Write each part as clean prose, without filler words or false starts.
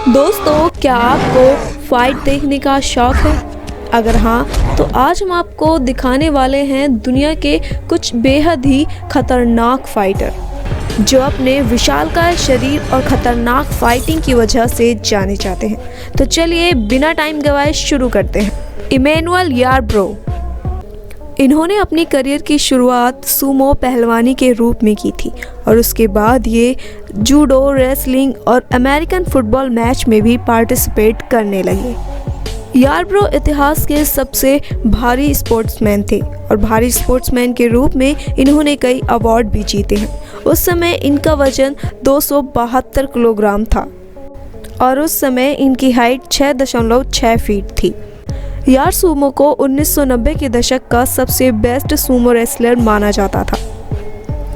दोस्तों, क्या आपको फाइट देखने का शौक है? अगर हाँ, तो आज हम आपको दिखाने वाले हैं दुनिया के कुछ बेहद ही खतरनाक फाइटर जो अपने विशालकाय शरीर और खतरनाक फाइटिंग की वजह से जाने जाते हैं। तो चलिए बिना टाइम गवाए शुरू करते हैं। इमैनुअल यारब्रो। इन्होंने अपनी करियर की शुरुआत सूमो पहलवानी के रूप में की थी और उसके बाद ये जूडो, रेसलिंग और अमेरिकन फुटबॉल मैच में भी पार्टिसिपेट करने लगे। यारब्रो इतिहास के सबसे भारी स्पोर्ट्समैन थे और भारी स्पोर्ट्समैन के रूप में इन्होंने कई अवार्ड भी जीते हैं। उस समय इनका वजन 272 किलोग्राम था और उस समय इनकी हाइट 6.6 फीट थी। यार सूमो को 1990 के दशक का सबसे बेस्ट सूमो रेसलर माना जाता था,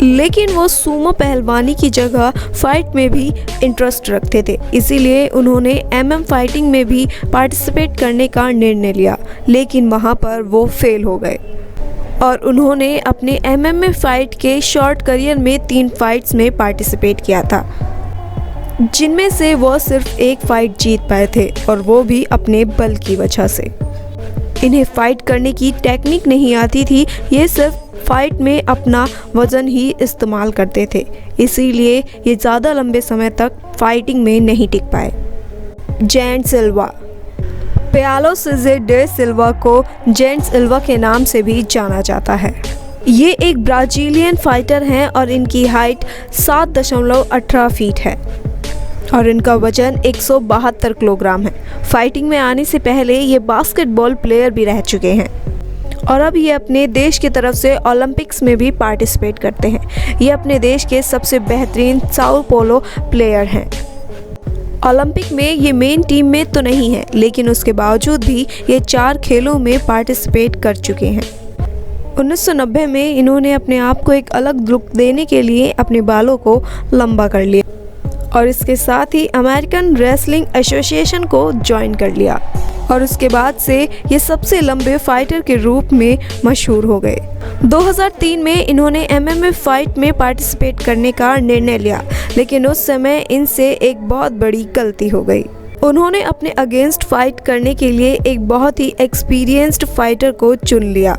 लेकिन वो सूमो पहलवानी की जगह फाइट में भी इंटरेस्ट रखते थे। इसीलिए उन्होंने एमएम फाइटिंग में भी पार्टिसिपेट करने का निर्णय लिया, लेकिन वहाँ पर वो फेल हो गए और उन्होंने अपने एमएमए फाइट के शॉर्ट करियर में 3 फाइट्स में पार्टिसिपेट किया था, जिनमें से वो सिर्फ एक फाइट जीत पाए थे और वो भी अपने बल की वजह से। इन्हें फाइट करने की टेक्निक नहीं आती थी, ये सिर्फ फाइट में अपना वजन ही इस्तेमाल करते थे, इसीलिए ये ज़्यादा लंबे समय तक फाइटिंग में नहीं टिक पाए। जेंट सिल्वा। पेआलो सीज़र डे सिल्वा को जेंट सिल्वा के नाम से भी जाना जाता है। ये एक ब्राज़ीलियन फाइटर हैं और इनकी हाइट 7.18 फीट है और इनका वजन 172 किलोग्राम है। फाइटिंग में आने से पहले ये बास्केटबॉल प्लेयर भी रह चुके हैं और अब ये अपने देश की तरफ से ओलंपिक्स में भी पार्टिसिपेट करते हैं। ये अपने देश के सबसे बेहतरीन साओ पोलो प्लेयर हैं। ओलंपिक में ये मेन टीम में तो नहीं है, लेकिन उसके बावजूद भी ये 4 खेलों में पार्टिसिपेट कर चुके हैं। 1990 में इन्होंने अपने आप को एक अलग लुक देने के लिए अपने बालों को लंबा कर लिया और इसके साथ ही अमेरिकन रेसलिंग एसोसिएशन को ज्वाइन कर लिया और उसके बाद से ये सबसे लंबे फाइटर के रूप में मशहूर हो गए। 2003 में इन्होंने एमएमए फाइट में पार्टिसिपेट करने का निर्णय लिया, लेकिन उस समय इनसे एक बहुत बड़ी गलती हो गई। उन्होंने अपने अगेंस्ट फाइट करने के लिए एक बहुत ही एक्सपीरियंस्ड फाइटर को चुन लिया।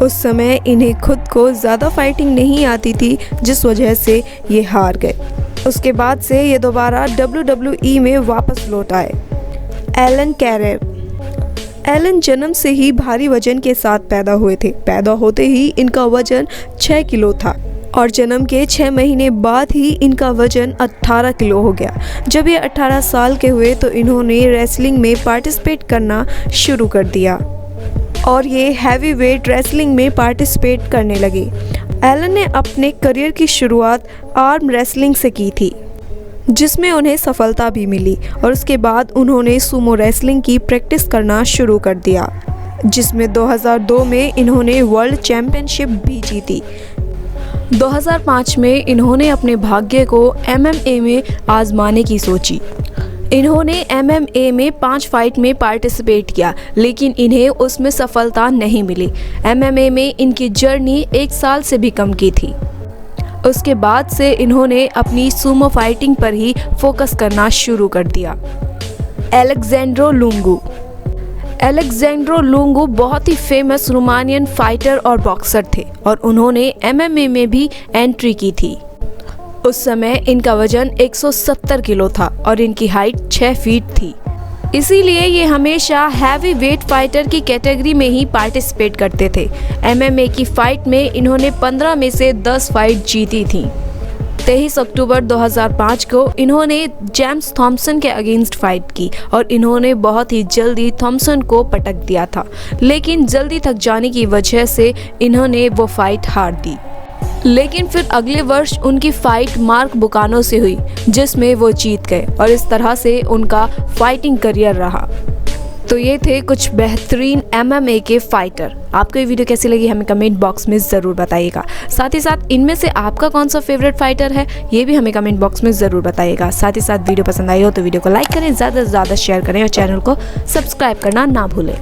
उस समय इन्हें खुद को ज़्यादा फाइटिंग नहीं आती थी, जिस वजह से ये हार गए। उसके बाद से ये दोबारा WWE में वापस लौट आए। एलन कैरेर। एलन जन्म से ही भारी वजन के साथ पैदा हुए थे। पैदा होते ही इनका वजन 6 किलो था और जन्म के 6 महीने बाद ही इनका वजन 18 किलो हो गया। जब ये 18 साल के हुए तो इन्होंने रेसलिंग में पार्टिसिपेट करना शुरू कर दिया और ये हैवी वेट रेसलिंग में पार्टिसिपेट करने लगे। एलन ने अपने करियर की शुरुआत आर्म रेसलिंग से की थी, जिसमें उन्हें सफलता भी मिली और उसके बाद उन्होंने सूमो रेसलिंग की प्रैक्टिस करना शुरू कर दिया, जिसमें 2002 में इन्होंने वर्ल्ड चैम्पियनशिप भी जीती। 2005 में इन्होंने अपने भाग्य को MMA में आजमाने की सोची। इन्होंने MMA में 5 फाइट में पार्टिसिपेट किया, लेकिन इन्हें उसमें सफलता नहीं मिली। MMA में इनकी जर्नी 1 साल से भी कम की थी। उसके बाद से इन्होंने अपनी सूमो फाइटिंग पर ही फोकस करना शुरू कर दिया। Alessandro Lungu. एलेक्जेंड्रो लुंगू बहुत ही फेमस रोमानियन फाइटर और बॉक्सर थे और उन्होंने MMA में भी एंट्री की थी। उस समय इनका वजन 170 किलो था और इनकी हाइट 6 फीट थी, इसीलिए ये हमेशा हैवी वेट फाइटर की कैटेगरी में ही पार्टिसिपेट करते थे। MMA की फाइट में इन्होंने 15 में से 10 फाइट जीती थी। 23 अक्टूबर 2005 को इन्होंने जेम्स थॉम्सन के अगेंस्ट फाइट की और इन्होंने बहुत ही जल्दी थॉम्सन को पटक दिया था, लेकिन जल्दी थक जाने की वजह से इन्होंने वो फाइट हार दी। लेकिन फिर अगले वर्ष उनकी फाइट मार्क बुकानो से हुई, जिसमें वो जीत गए और इस तरह से उनका फाइटिंग करियर रहा। तो ये थे कुछ बेहतरीन MMA के फाइटर। आपको ये वीडियो कैसी लगी हमें कमेंट बॉक्स में ज़रूर बताइएगा। साथ ही साथ इनमें से आपका कौन सा फेवरेट फाइटर है ये भी हमें कमेंट बॉक्स में ज़रूर बताइएगा। साथ ही साथ वीडियो पसंद आई हो तो वीडियो को लाइक करें, ज़्यादा से ज़्यादा शेयर करें और चैनल को सब्सक्राइब करना ना भूलें।